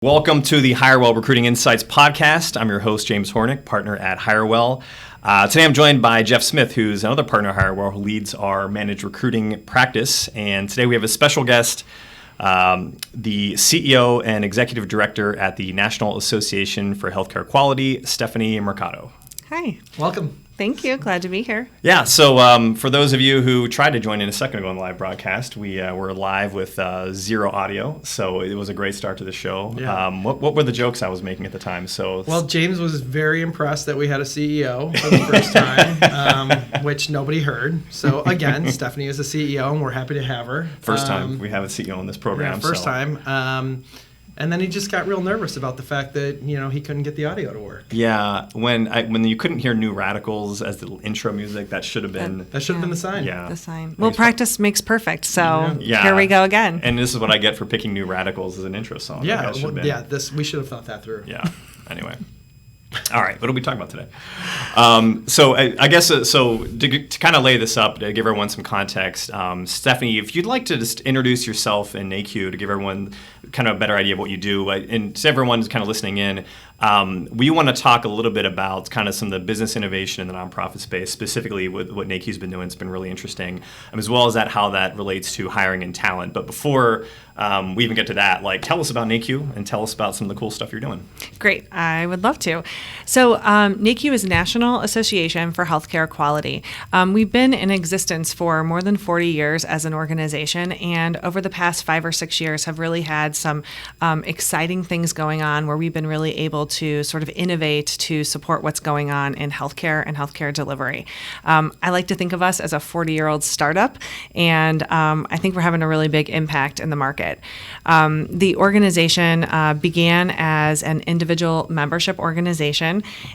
Welcome to the Hirewell Recruiting Insights podcast. I'm your host, James Hornick, partner at Hirewell. Today I'm joined by Jeff Smith, who's another partner at Hirewell, who leads our managed recruiting practice. And today we have a special guest, the CEO and Executive Director at the National Association for Healthcare Quality, Stephanie Mercado. Hi. Welcome. Thank you. Glad to be here. Yeah, so for those of you who tried to join in a second ago on the live broadcast, we were live with zero audio, so it was a great start to the show. Yeah. What were the jokes I was making at the time? Well, James was very impressed that we had a CEO for the first time, which nobody heard. So again, Stephanie is a CEO, and we're happy to have her. First time we have a CEO in this program. Yeah, first time. And then he just got real nervous about the fact that, he couldn't get the audio to work. Yeah, when you couldn't hear New Radicals as the intro music, that should have been... That should have been the sign. Yeah. The sign. Well, practice makes perfect, so Yeah. Here we go again. And this is what I get for picking New Radicals as an intro song. Yeah, we should have thought that through. Yeah, anyway. All right, what are we talking about today? So I guess, to kind of lay this up, to give everyone some context, Stephanie, if you'd like to just introduce yourself and NAHQ to give everyone kind of a better idea of what you do, and to everyone who's kind of listening in, we want to talk a little bit about kind of some of the business innovation in the nonprofit space, specifically with what NAHQ's been doing. It's been really interesting, as well as how that relates to hiring and talent. But before we even get to that, tell us about NAHQ and tell us about some of the cool stuff you're doing. Great. I would love to. So NAHQ is National Association for Healthcare Quality. We've been in existence for more than 40 years as an organization, and over the past 5 or 6 years have really had some exciting things going on where we've been really able to sort of innovate to support what's going on in healthcare and healthcare delivery. I like to think of us as a 40-year-old startup, and I think we're having a really big impact in the market. The organization began as an individual membership organization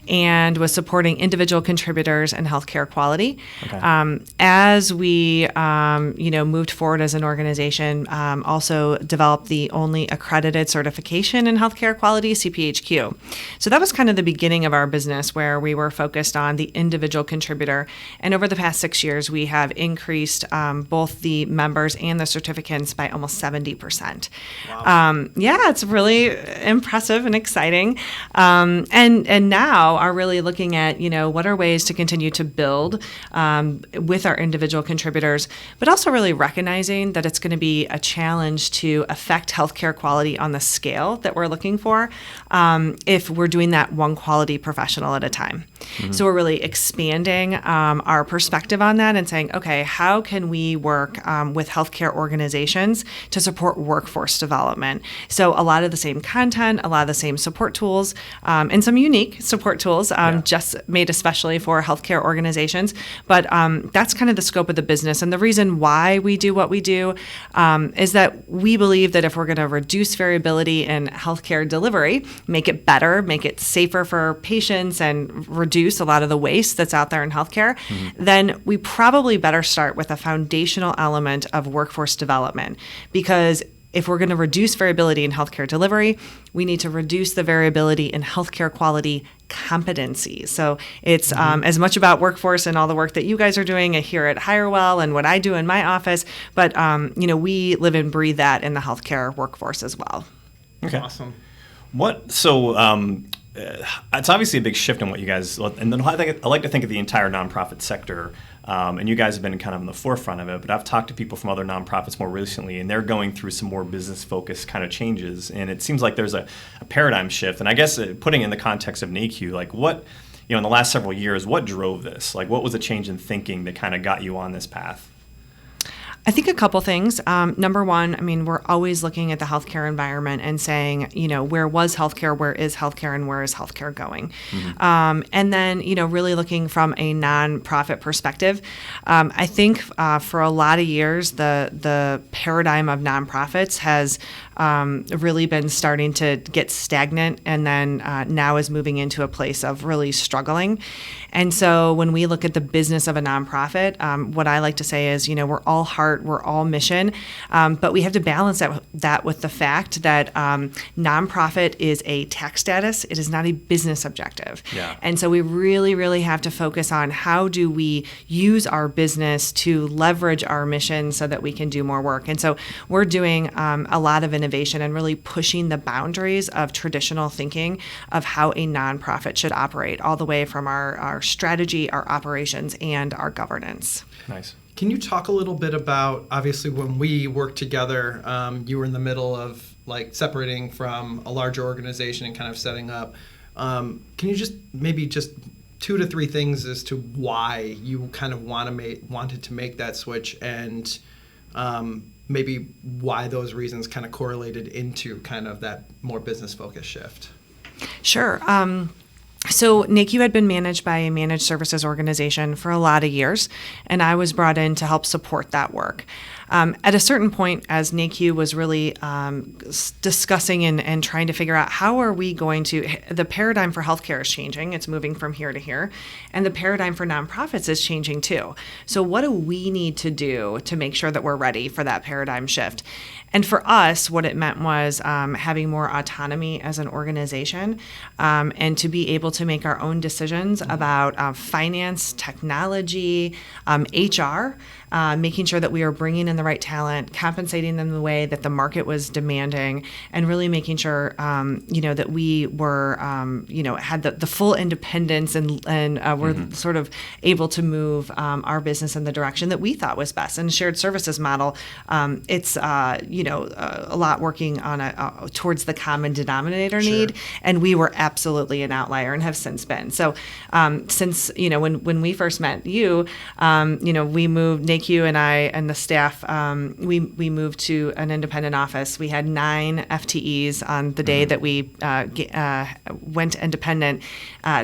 and was supporting individual contributors in healthcare quality. Okay. As we moved forward as an organization, also developed the only accredited certification in healthcare quality, CPHQ. So that was kind of the beginning of our business, where we were focused on the individual contributor. And over the past 6 years, we have increased both the members and the certificates by almost 70%. Wow. It's really impressive and exciting. And now are really looking at, what are ways to continue to build with our individual contributors, but also really recognizing that it's going to be a challenge to affect healthcare quality on the scale that we're looking for if we're doing that one quality professional at a time. Mm-hmm. So we're really expanding our perspective on that and saying, okay, how can we work with healthcare organizations to support workforce development? So a lot of the same content, a lot of the same support tools, and some unique support tools just made especially for healthcare organizations. But that's kind of the scope of the business. And the reason why we do what we do is that we believe that if we're going to reduce variability in healthcare delivery, make it better, make it safer for patients, and reduce a lot of the waste that's out there in healthcare, then we probably better start with a foundational element of workforce development. Because if we're going to reduce variability in healthcare delivery, we need to reduce the variability in healthcare quality competency. So it's as much about workforce and all the work that you guys are doing here at Hirewell and what I do in my office, but we live and breathe that in the healthcare workforce as well. Okay. Awesome. It's obviously a big shift in what you guys, and then I like to think of the entire nonprofit sector, and you guys have been kind of in the forefront of it, but I've talked to people from other nonprofits more recently, and they're going through some more business-focused kind of changes, and it seems like there's a paradigm shift. And I guess putting in the context of NAHQ, what, in the last several years, what drove this? What was the change in thinking that kind of got you on this path? I think a couple things. Number one, we're always looking at the healthcare environment and saying, where was healthcare, where is healthcare, and where is healthcare going? Mm-hmm. And then, really looking from a nonprofit perspective. I think for a lot of years, the paradigm of nonprofits has really been starting to get stagnant, and then now is moving into a place of really struggling. And so when we look at the business of a nonprofit, what I like to say is, we're all heart, we're all mission, but we have to balance that with the fact that nonprofit is a tax status. It is not a business objective. Yeah. And so we really, really have to focus on how do we use our business to leverage our mission so that we can do more work. And so we're doing a lot of innovation innovation and really pushing the boundaries of traditional thinking of how a nonprofit should operate, all the way from our strategy, our operations, and our governance. Nice. Can you talk a little bit about, obviously when we worked together, you were in the middle of like separating from a larger organization and kind of setting up. Can you just 2 to 3 things as to why you kind of wanted to make that switch, and maybe why those reasons kind of correlated into kind of that more business focused shift? Sure. So NAHQ had been managed by a managed services organization for a lot of years, and I was brought in to help support that work. At a certain point, as NAHQ was really discussing and trying to figure out how are we going to, the paradigm for healthcare is changing. It's moving from here to here. And the paradigm for nonprofits is changing too. So what do we need to do to make sure that we're ready for that paradigm shift? And for us, what it meant was having more autonomy as an organization, and to be able to make our own decisions about finance, technology, HR, making sure that we are bringing in the right talent, compensating them the way that the market was demanding, and really making sure, that we were, had the full independence and were sort of able to move our business in the direction that we thought was best. And shared services model, it's, a lot working on towards the common denominator need, and we were absolutely an outlier and have since been. So since, when we first met you, we moved, NAHQ and I and the staff, we moved to an independent office. We had 9 FTEs on the day that we went independent.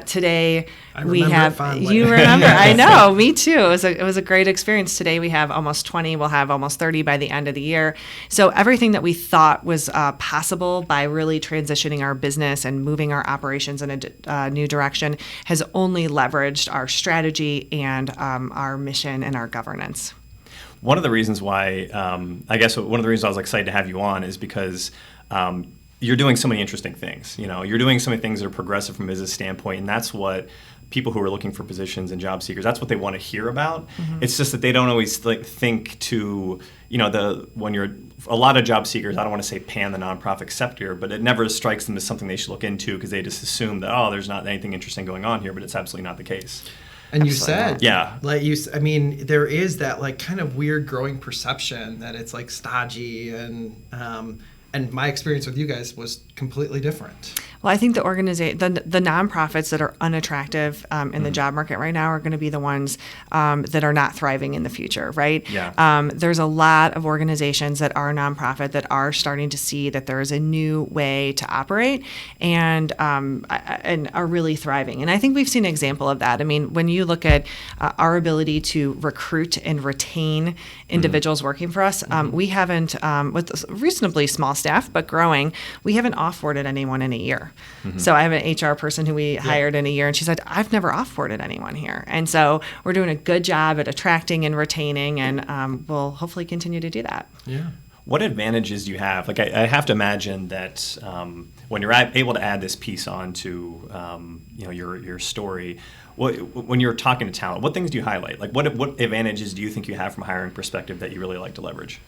Today, we have, you remember, I know, me too. It was a great experience. Today we have almost 20, we'll have almost 30 by the end of the year. So everything that we thought was possible by really transitioning our business and moving our operations in a new direction has only leveraged our strategy and our mission and our governance. One of the reasons why, I was excited to have you on is because you're doing so many interesting things. You're doing so many things that are progressive from a business standpoint, and that's what people who are looking for positions and job seekers, that's what they want to hear about. It's just that they don't always think to, when you're a lot of job seekers, I don't want to say pan the nonprofit sector, but it never strikes them as something they should look into because they just assume that, there's not anything interesting going on here, but it's absolutely not the case. And you said, yeah, there is that kind of weird growing perception that it's stodgy, and my experience with you guys was completely different. Well, I think the nonprofits that are unattractive in the job market right now are going to be the ones that are not thriving in the future, right? Yeah. There's a lot of organizations that are nonprofit that are starting to see that there is a new way to operate and are really thriving. And I think we've seen an example of that. I mean, when you look at our ability to recruit and retain individuals working for us, we haven't, with a reasonably small staff, but growing, we haven't offboarded anyone in a year. So I have an HR person who we hired in a year, and she said, I've never offboarded anyone here. And so we're doing a good job at attracting and retaining, and we'll hopefully continue to do that. Yeah. What advantages do you have? I have to imagine that when you're able to add this piece on to your story, when you're talking to talent, what things do you highlight? What advantages do you think you have from a hiring perspective that you really like to leverage?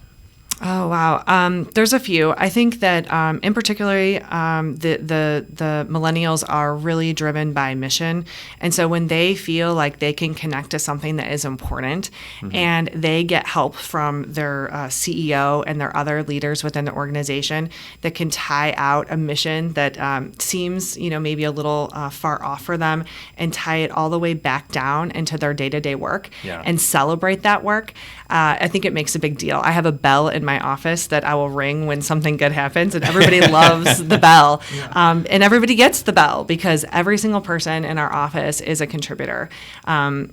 Oh, wow. There's a few. I think that in particular, the millennials are really driven by mission. And so when they feel like they can connect to something that is important and they get help from their CEO and their other leaders within the organization that can tie out a mission that seems, maybe a little far off for them and tie it all the way back down into their day-to-day work and celebrate that work, I think it makes a big deal. I have a bell in my office that I will ring when something good happens, and everybody loves the bell. And everybody gets the bell because every single person in our office is a contributor,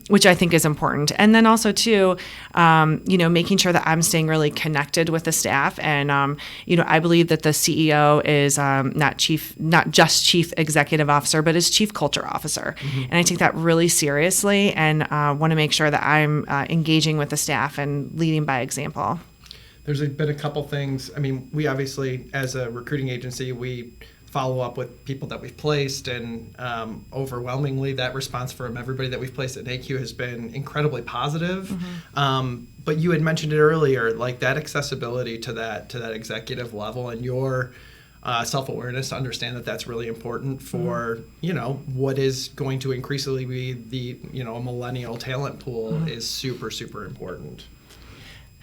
which I think is important. And then also too, making sure that I'm staying really connected with the staff. And, I believe that the CEO is not just chief executive officer, but is chief culture officer. And I take that really seriously and want to make sure that I'm engaging with the staff and leading by example. There's been a couple things. I mean, we obviously, as a recruiting agency, we follow up with people that we've placed, and overwhelmingly that response from everybody that we've placed at NAHQ has been incredibly positive. But you had mentioned it earlier, like that accessibility to that executive level, and your self-awareness to understand that that's really important for what is going to increasingly be the a millennial talent pool is super, super important.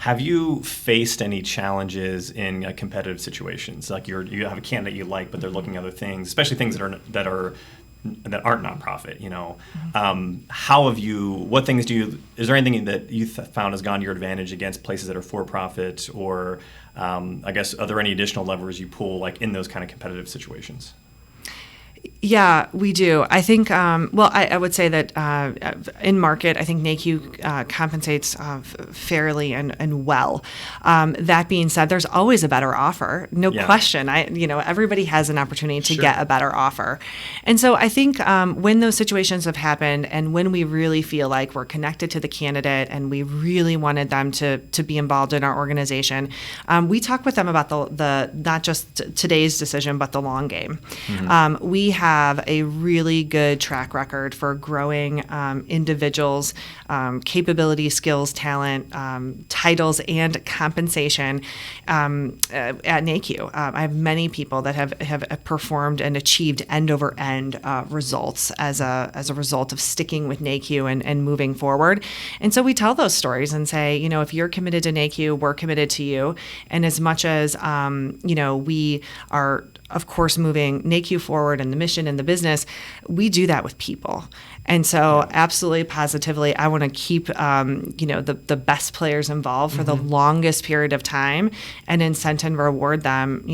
Have you faced any challenges in competitive situations? Like you have a candidate you like, but they're looking at other things, especially things that aren't nonprofit. How have you? What things is there anything that you found has gone to your advantage against places that are for profit, or I guess are there any additional levers you pull like in those kind of competitive situations? Yeah, we do. I think, I would say that in market, I think NAHQ compensates fairly and well. That being said, there's always a better offer, no question. Everybody has an opportunity to get a better offer. And so I think when those situations have happened and when we really feel like we're connected to the candidate and we really wanted them to be involved in our organization, we talk with them about the not just today's decision, but the long game. We have a really good track record for growing individuals, capability, skills, talent, titles, and compensation at NAHQ. I have many people that have performed and achieved end-over-end results as a result of sticking with NAHQ and moving forward. And so we tell those stories and say, if you're committed to NAHQ, we're committed to you. And as much as we are, of course, moving NAHQ forward and the mission and the business, we do that with people. And so absolutely, positively, I want to keep, the best players involved for the longest period of time and incent and reward them,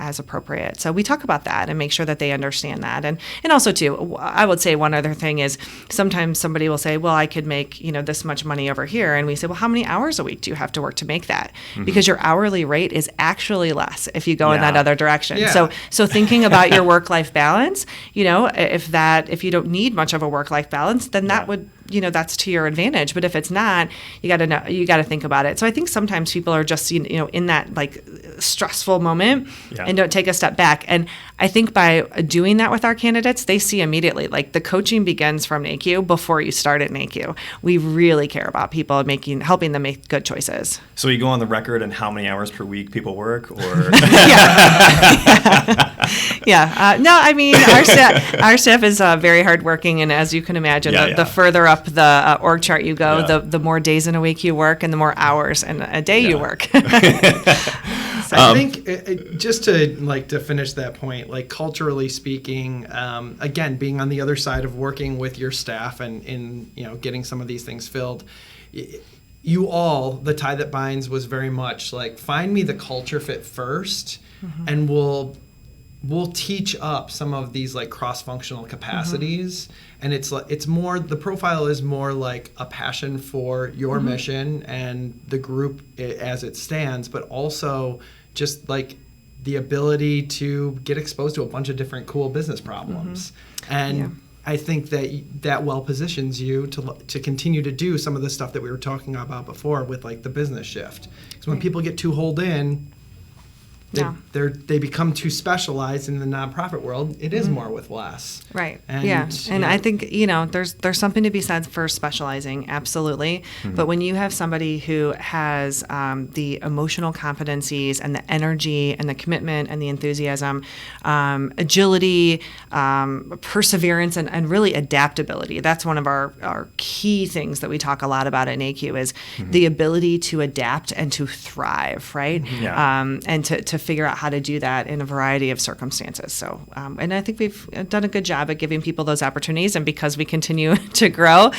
as appropriate. So we talk about that and make sure that they understand that. And also, too, I would say one other thing is sometimes somebody will say, well, I could make, this much money over here. And we say, well, how many hours a week do you have to work to make that? Because your hourly rate is actually less if you go in that other direction. Yeah. So thinking about your work-life balance, if you don't need much of a work-life balance, then that would, that's to your advantage. But if it's not, you got to think about it. So I think sometimes people are just, in that like stressful moment and don't take a step back. And I think by doing that with our candidates, they see immediately, like the coaching begins from NAHQ before you start at NAHQ. We really care about people helping them make good choices. So you go on the record and how many hours per week people work, or? No, I mean, our staff is very hardworking, and as you can imagine, the further up the org chart you go, the more days in a week you work and the more hours in a day you work. I think just to finish that point, like culturally speaking, again, being on the other side of working with your staff and in getting some of these things filled, the tie that binds was very much like, find me the culture fit first, and we'll teach up some of these like cross-functional capacities. And it's more, the profile is more like a passion for your mission and the group as it stands, but also just like the ability to get exposed to a bunch of different cool business problems. And I think that well positions you to continue to do some of the stuff that we were talking about before with like the business shift. Because when people get too holed in, they become too specialized in the nonprofit world. It is more with less. Right. And I think, there's something to be said for specializing, absolutely. But when you have somebody who has the emotional competencies and the energy and the commitment and the enthusiasm, agility, perseverance, and really adaptability, that's one of our key things that we talk a lot about at NAHQ is the ability to adapt and to thrive, right? And to figure out how to do that in a variety of circumstances. So, and I think we've done a good job at giving people those opportunities. And because we continue to grow,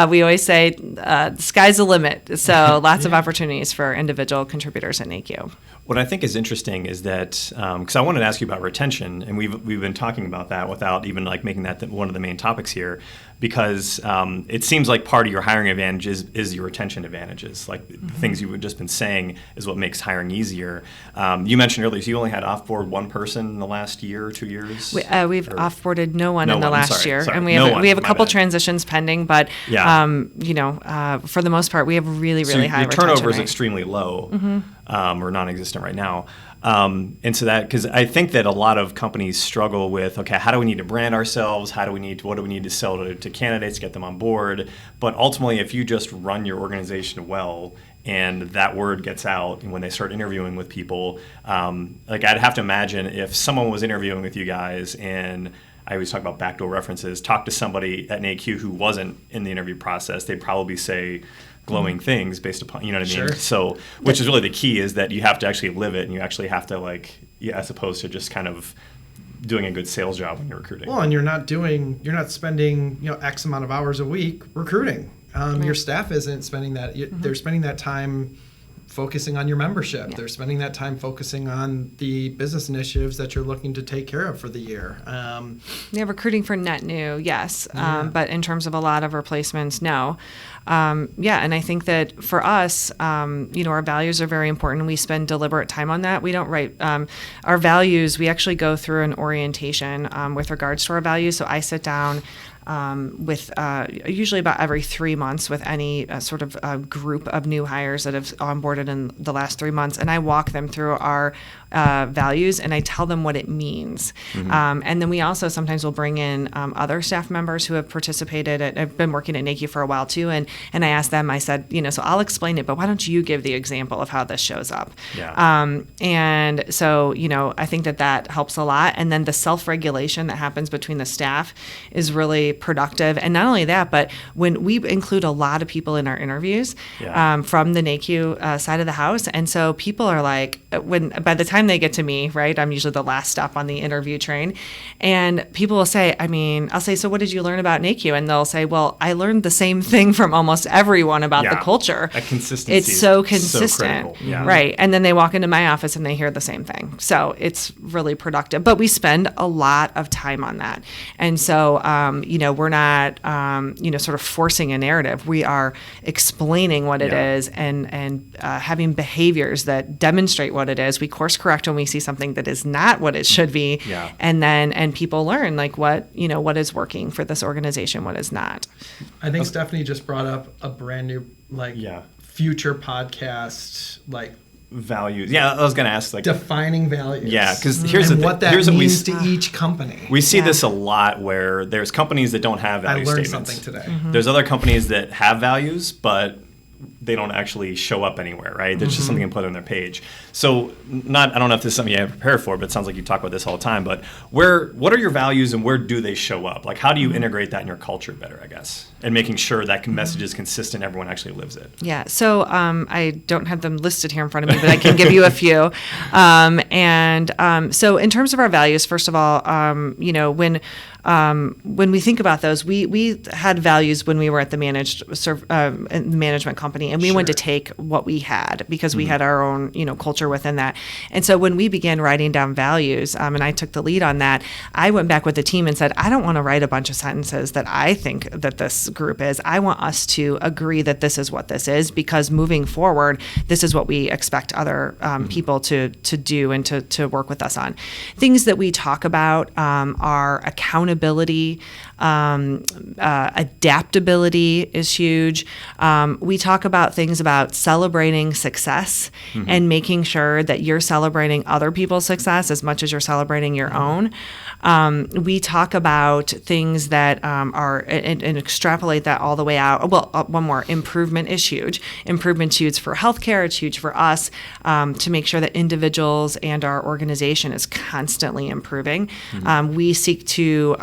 we always say the sky's the limit. So lots of opportunities for individual contributors at NAHQ. What I think is interesting is that, because I wanted to ask you about retention, and we've been talking about that without even like making that one of the main topics here, because it seems like part of your hiring advantages is your retention advantages. Like the things you've just been saying is what makes hiring easier. You mentioned earlier, so you only had offboard one person in the last year or 2 years? We've offboarded no one in the last year. And we have a couple transitions pending, but for the most part, we have really high retention rate. Your turnover is rate. extremely low, or non-existent right now. And so that, because I think that a lot of companies struggle with, okay, how do we need to brand ourselves? What do we need to sell to candidates, get them on board? But ultimately, if you just run your organization well, and that word gets out, and when they start interviewing with people, like I'd have to imagine if someone was interviewing with you guys, and I always talk about backdoor references, talk to somebody at NAHQ who wasn't in the interview process, they'd probably say glowing things based upon, you know what I mean? Sure. So, which is really the key, is that you have to actually live it, and you actually have to as opposed to just kind of doing a good sales job when you're recruiting. Well, and you're not spending, X amount of hours a week recruiting. Your staff isn't spending that. They're spending that time focusing on your membership. Yeah. They're spending that time focusing on the business initiatives that you're looking to take care of for the year. Recruiting for net new, yes. But in terms of a lot of replacements, no. And I think that for us, our values are very important. We spend deliberate time on that. We don't write our values. We actually go through an orientation with regards to our values. So I sit down with usually about every 3 months with any sort of group of new hires that have onboarded in the last 3 months, and I walk them through our values, and I tell them what it means. And then we also sometimes will bring in other staff members who have participated. I've been working at NAHQ for a while too, and I asked them, I said, so I'll explain it, but why don't you give the example of how this shows up? Yeah. And so, I think that helps a lot. And then the self-regulation that happens between the staff is really productive. And not only that, but when we include a lot of people in our interviews from the NAHQ side of the house, and so people are like, by the time they get to me, right, I'm usually the last stop on the interview train, and people will say, I'll say, so what did you learn about NAHQ? And they'll say, well, I learned the same thing from almost everyone about the culture. That consistency. It's so consistent, so critical. right? And then they walk into my office and they hear the same thing. So it's really productive. But we spend a lot of time on that, and so we're not sort of forcing a narrative. We are explaining what it is and having behaviors that demonstrate what it is. We course correct when we see something that is not what it should be, and people learn what is working for this organization, what is not. I think Stephanie just brought up a brand new future podcast values. Yeah, I was going to ask defining values. Yeah, because here's what that means to each company. We see this a lot where there's companies that don't have value statements. I learned something today. There's other companies that have values, but they don't actually show up anywhere, right? There's just something put on their page. So I don't know if this is something you have prepared for, but it sounds like you talk about this all the time. But what are your values and where do they show up? How do you integrate that in your culture better, I guess, and making sure that message is consistent, everyone actually lives it? Yeah. So I don't have them listed here in front of me, but I can give you a few. So in terms of our values, first of all, when we think about those, we had values when we were at the management company, and we wanted to take what we had because we had our own, culture within that. And so when we began writing down values, and I took the lead on that, I went back with the team and said, I don't want to write a bunch of sentences that I think that this group is. I want us to agree that this is what this is, because moving forward, this is what we expect other people to do and to work with us on. Things that we talk about are accountability, adaptability is huge. We talk about things about celebrating success and making sure that you're celebrating other people's success as much as you're celebrating your own. We talk about things that are, and extrapolate that all the way out. Well, one more, improvement is huge. Improvement's huge for healthcare. It's huge for us to make sure that individuals and our organization is constantly improving. We seek to,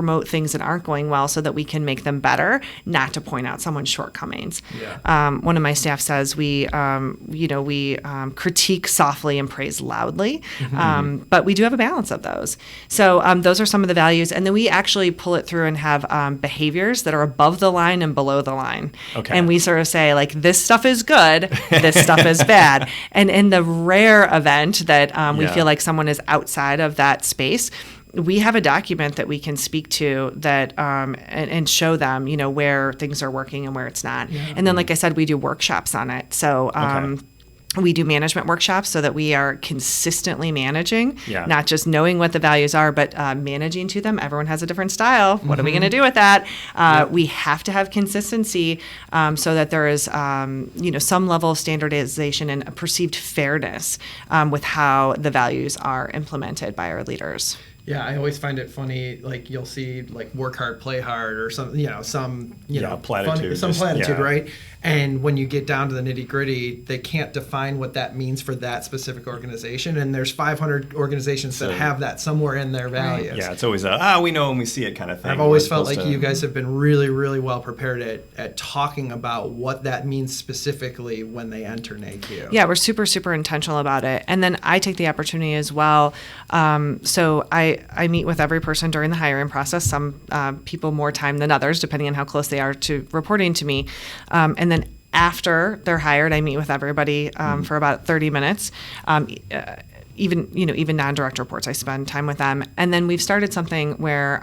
promote things that aren't going well so that we can make them better, not to point out someone's shortcomings. One of my staff says we critique softly and praise loudly, but we do have a balance of those. So those are some of the values, and then we actually pull it through and have behaviors that are above the line and below the line. Okay. And we sort of say, this stuff is good, this stuff is bad. And in the rare event that we feel like someone is outside of that space, we have a document that we can speak to that and show them, where things are working and where it's not. And then, like I said, we do workshops on it. So We do management workshops so that we are consistently managing, Yeah. not just knowing what the values are, but managing to them. Everyone has a different style. What are we going to do with that? We have to have consistency so that there is, some level of standardization and a perceived fairness with how the values are implemented by our leaders. Yeah, I always find it funny. Like you'll see, like work hard, play hard, or some platitude, some platitude, yeah. right? And when you get down to the nitty gritty, they can't define what that means for that specific organization. And there's 500 organizations that have that somewhere in their values. Yeah, it's always we know when we see it kind of thing. I've always felt like you guys have been really, really well prepared at talking about what that means specifically when they enter NAHQ. Yeah, we're super, super intentional about it. And then I take the opportunity as well. So I meet with every person during the hiring process, some people more time than others, depending on how close they are to reporting to me. And then after they're hired, I meet with everybody for about 30 minutes. Even non-direct reports, I spend time with them. And then we've started something where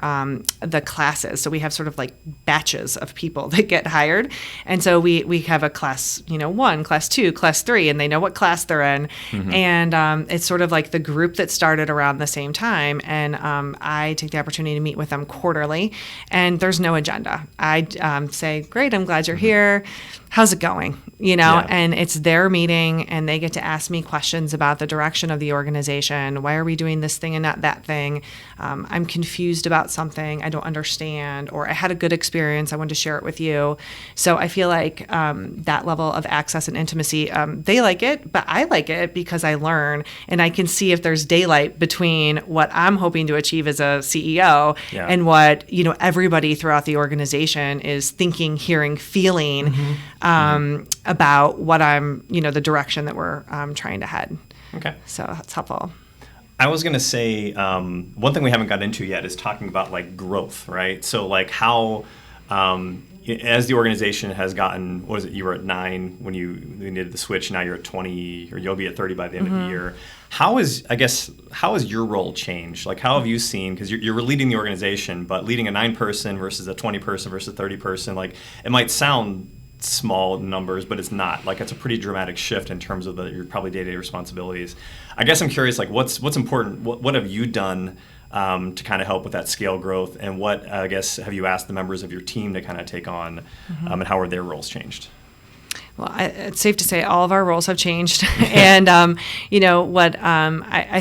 the classes, so we have sort of like batches of people that get hired. And so we have a class, 1, class 2, class 3, and they know what class they're in. Mm-hmm. And it's sort of like the group that started around the same time. And I take the opportunity to meet with them quarterly, and there's no agenda. I say, great, I'm glad you're here. How's it going? And it's their meeting, and they get to ask me questions about the direction of the organization. Why are we doing this thing and not that thing? I'm confused about something. I don't understand, or I had a good experience. I wanted to share it with you. So I feel like that level of access and intimacy, they like it, but I like it because I learn, and I can see if there's daylight between what I'm hoping to achieve as a CEO and what, everybody throughout the organization is thinking, hearing, feeling. About what I'm, the direction that we're trying to head. Okay. So that's helpful. I was going to say, one thing we haven't got into yet is talking about like growth, right? So like how, as the organization has gotten, what was it, you were at 9 when you needed the switch, now you're at 20, or you'll be at 30 by the end of the year. How has your role changed? Like, how have you seen, because you're leading the organization, but leading a 9-person versus a 20-person versus a 30-person, like it might sound small numbers, but it's not. Like, it's a pretty dramatic shift in terms of your probably day-to-day responsibilities. I guess I'm curious, like, what's important? What have you done to kind of help with that scale growth, and what I guess have you asked the members of your team to kind of take on, and how are their roles changed? Well, it's safe to say all of our roles have changed. And, I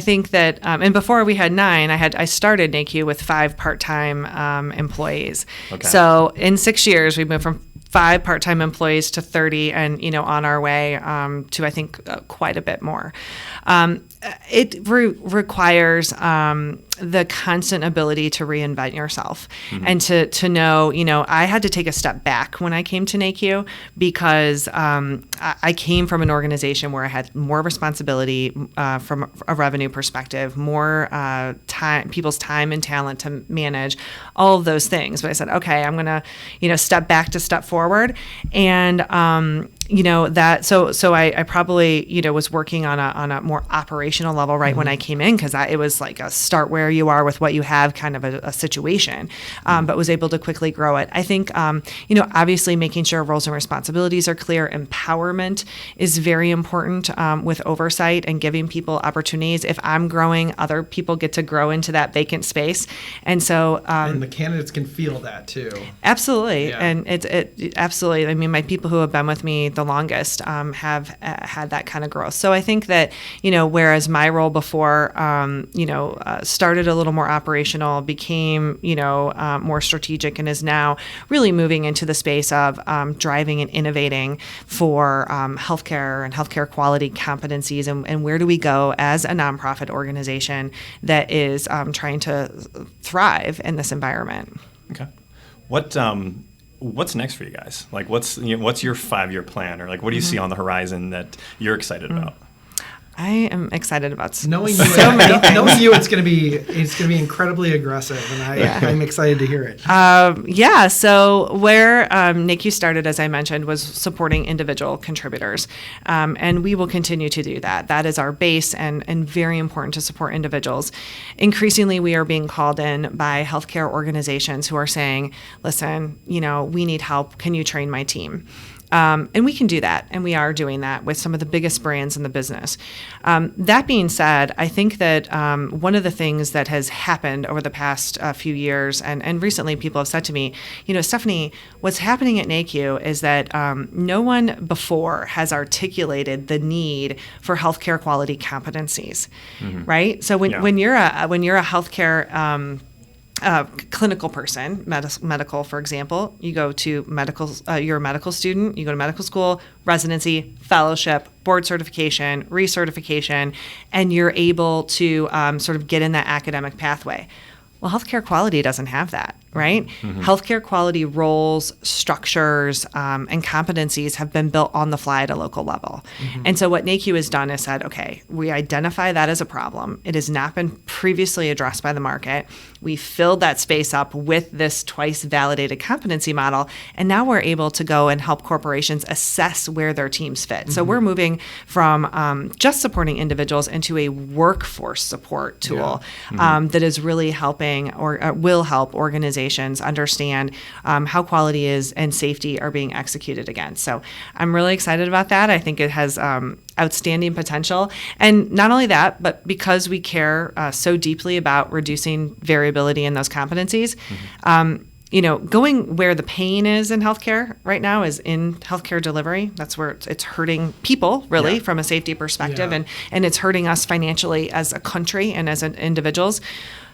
think that, and before we had 9, I started NAHQ with 5 part-time employees. Okay. So in 6 years, we moved from 5 part-time employees to 30, and on our way to, I think, quite a bit more. It requires the constant ability to reinvent yourself, and to know, I had to take a step back when I came to NAHQ because I came from an organization where I had more responsibility from a revenue perspective, more time, people's time and talent to manage, all of those things. But I said, okay, I'm going to, step back to step forward. And, so I probably, was working on a more operational level right when I came in, because it was like a start where you are with what you have kind of a situation, but was able to quickly grow it. I think, obviously making sure roles and responsibilities are clear. Empowerment is very important with oversight and giving people opportunities. If I'm growing, other people get to grow into that vacant space. And so... and the candidates can feel that too. Absolutely. Yeah. And it absolutely, I mean, my people who have been with me the longest have had that kind of growth. So I think that, whereas my role before, started a little more operational, became, more strategic, and is now really moving into the space of driving and innovating for healthcare and healthcare quality competencies, and where do we go as a nonprofit organization that is trying to thrive in this environment. Okay. What's next for you guys? Like, what's your 5-year plan, or like, what do you see on the horizon that you're excited about? I am excited about knowing you. so many things. Knowing you, it's going to be incredibly aggressive, and I'm excited to hear it. So where NAHQ started, as I mentioned, was supporting individual contributors, and we will continue to do that. That is our base, and very important to support individuals. Increasingly, we are being called in by healthcare organizations who are saying, "Listen, we need help. Can you train my team?" And we can do that, and we are doing that with some of the biggest brands in the business. That being said, I think that one of the things that has happened over the past few years, and recently people have said to me, Stephanie, what's happening at NAHQ is that no one before has articulated the need for healthcare quality competencies, right? So when you're a healthcare clinical person, medical, for example, you go to medical, you're a medical student, you go to medical school, residency, fellowship, board certification, recertification, and you're able to sort of get in that academic pathway. Well, healthcare quality doesn't have that, right? Healthcare quality roles, structures, and competencies have been built on the fly at a local level. And so what NAHQ has done is said, okay, we identify that as a problem. It has not been previously addressed by the market. We filled that space up with this twice validated competency model, and now we're able to go and help corporations assess where their teams fit. So we're moving from just supporting individuals into a workforce support tool that is really helping or will help organizations understand how quality is and safety are being executed against. So I'm really excited about that. I think it has outstanding potential. And not only that, but because we care so deeply about reducing variability in those competencies, going where the pain is in healthcare right now is in healthcare delivery. That's where it's hurting people, really, from a safety perspective, and it's hurting us financially as a country and as individuals.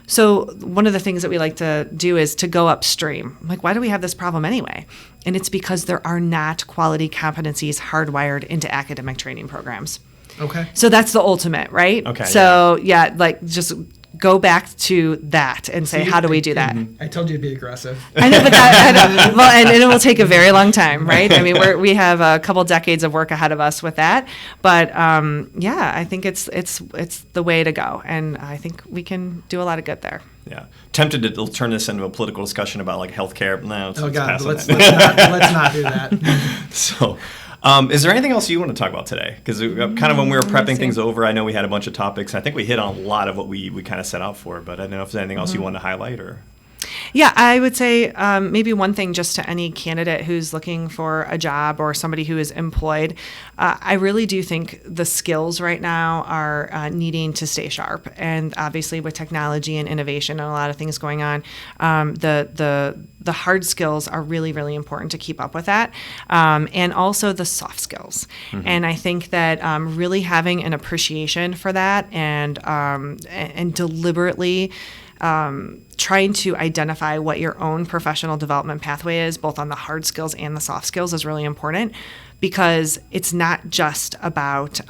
So one of the things that we like to do is to go upstream. Like, why do we have this problem anyway? And it's because there are not quality competencies hardwired into academic training programs. Okay. So that's the ultimate, right? Okay. So just go back to that and say, how do we do that? I told you to be aggressive. I know, but and it will take a very long time, right? I mean, we have a couple decades of work ahead of us with that, but I think it's the way to go, and I think we can do a lot of good there. Yeah, tempted to turn this into a political discussion about like healthcare. No, let's not do that. So. Is there anything else you want to talk about today? Because kind of when we were prepping things over, I know we had a bunch of topics. I think we hit on a lot of what we kind of set out for, but I don't know if there's anything else you want to highlight or. Yeah, I would say maybe one thing just to any candidate who's looking for a job or somebody who is employed. I really do think the skills right now are needing to stay sharp. And obviously with technology and innovation and a lot of things going on, the hard skills are really, really important to keep up with that. And also the soft skills. And I think that really having an appreciation for that and deliberately trying to identify what your own professional development pathway is, both on the hard skills and the soft skills, is really important, because it's not just about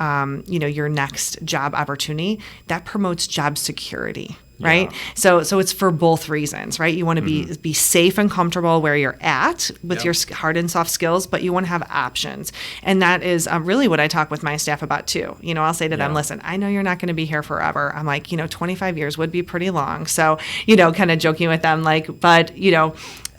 your next job opportunity. That promotes job security. Right. So it's for both reasons, right? You want to be safe and comfortable where you're at with your hard and soft skills, but you want to have options. And that is really what I talk with my staff about too. I'll say to them, listen, I know you're not going to be here forever. I'm like, 25 years would be pretty long. So, kind of joking with them, like, but,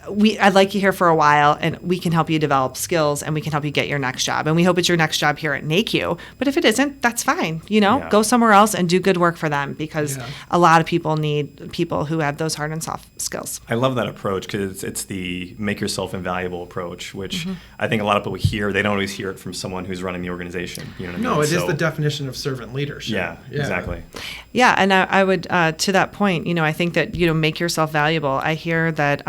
I'd like you here for a while, and we can help you develop skills, and we can help you get your next job. And we hope it's your next job here at NAHQ. But if it isn't, that's fine. Go somewhere else and do good work for them, because a lot of people need people who have those hard and soft skills. I love that approach, because it's the make yourself invaluable approach, which I think a lot of people hear. They don't always hear it from someone who's running the organization. You know what I mean? No, it is the definition of servant leadership. Yeah, exactly. Yeah, and I would, to that point, I think that, make yourself valuable. I hear that,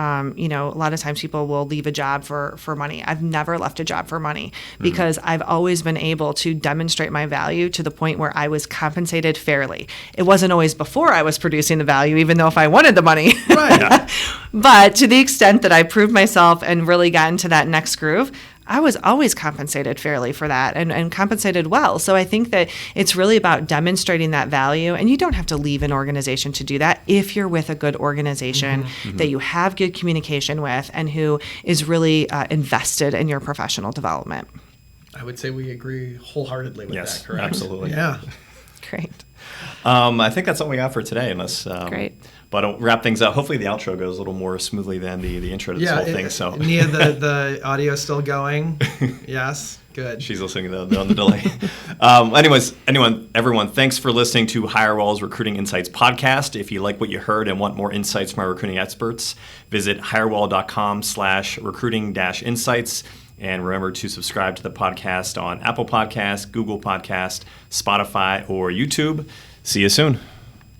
a lot of times people will leave a job for money. I've never left a job for money, because I've always been able to demonstrate my value to the point where I was compensated fairly. It wasn't always before I was producing the value, even though if I wanted the money. Right. But to the extent that I proved myself and really got into that next groove, I was always compensated fairly for that, and compensated well. So I think that it's really about demonstrating that value, and you don't have to leave an organization to do that if you're with a good organization that you have good communication with and who is really invested in your professional development. I would say we agree wholeheartedly with that, correct? Absolutely. Yeah. Great. I think that's all we got for today, unless. Great. But I'll wrap things up. Hopefully the outro goes a little more smoothly than the intro to this whole thing. So Nia, the audio is still going? Yes? Good. She's listening on the delay. Everyone, thanks for listening to Hirewell's Recruiting Insights podcast. If you like what you heard and want more insights from our recruiting experts, visit hirewell.com/recruiting-insights. And remember to subscribe to the podcast on Apple Podcasts, Google Podcasts, Spotify, or YouTube. See you soon.